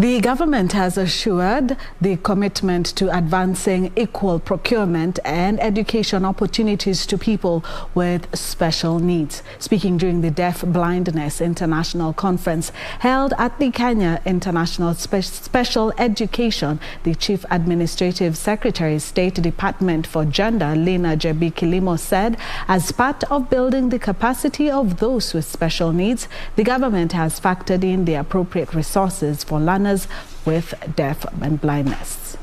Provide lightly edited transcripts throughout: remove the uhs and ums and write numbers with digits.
The government has assured the commitment to advancing equal procurement and education opportunities to people with special needs. Speaking during the Deaf Blindness International Conference held at the Kenya International Special Education, the Chief Administrative Secretary, State Department for Gender, Linah Jebii Kilimo, said as part of building the capacity of those with special needs, the government has factored in the appropriate resources for learners with deaf and blindness.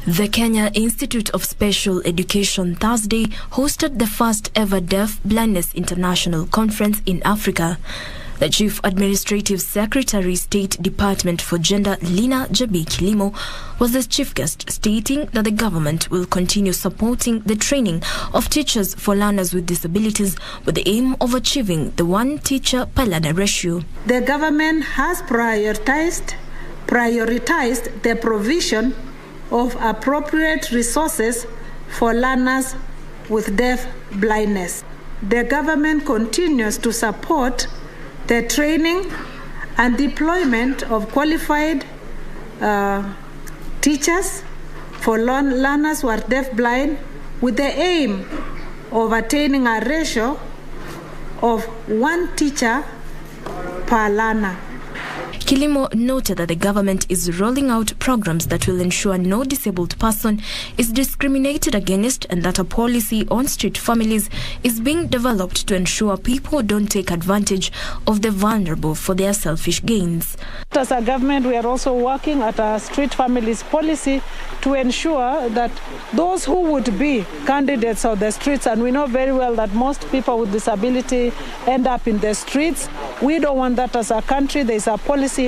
The Kenya Institute of Special Education Thursday hosted the first ever Deaf Blindness International Conference in Africa. The Chief Administrative Secretary, State Department for Gender, Linah Jebii Kilimo, was the chief guest, stating that the government will continue supporting the training of teachers for learners with disabilities with the aim of achieving the one teacher per learner ratio. The government has prioritized the provision of appropriate resources for learners with deaf blindness. The government continues to support the training and deployment of qualified teachers for learners who are deaf-blind with the aim of attaining a ratio of one teacher per learner. Kilimo noted that the government is rolling out programs that will ensure no disabled person is discriminated against and that a policy on street families is being developed to ensure people don't take advantage of the vulnerable for their selfish gains. As a government, we are also working at a street families policy to ensure that those who would be candidates of the streets, and we know very well that most people with disability end up in the streets. We don't want that as a country. There is a policy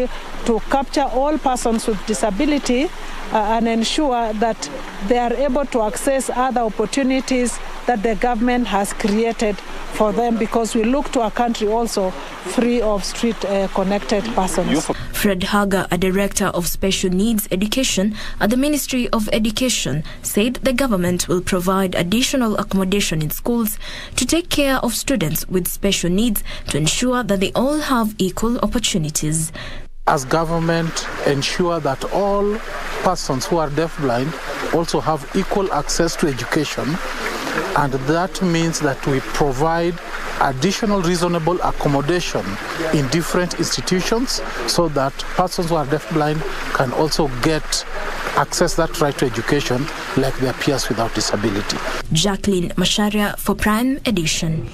to capture all persons with disability and ensure that they are able to access other opportunities that the government has created for them, because we look to a country also free of street connected persons. Fred Haga, a director of special needs education at the Ministry of Education, said the government will provide additional accommodation in schools to take care of students with special needs to ensure that they all have equal opportunities. As government, ensure that all persons who are deaf-blind also have equal access to education, and that means that we provide additional reasonable accommodation in different institutions so that persons who are deaf-blind can also get access that right to education like their peers without disability. Jacqueline Masharia for Prime Edition.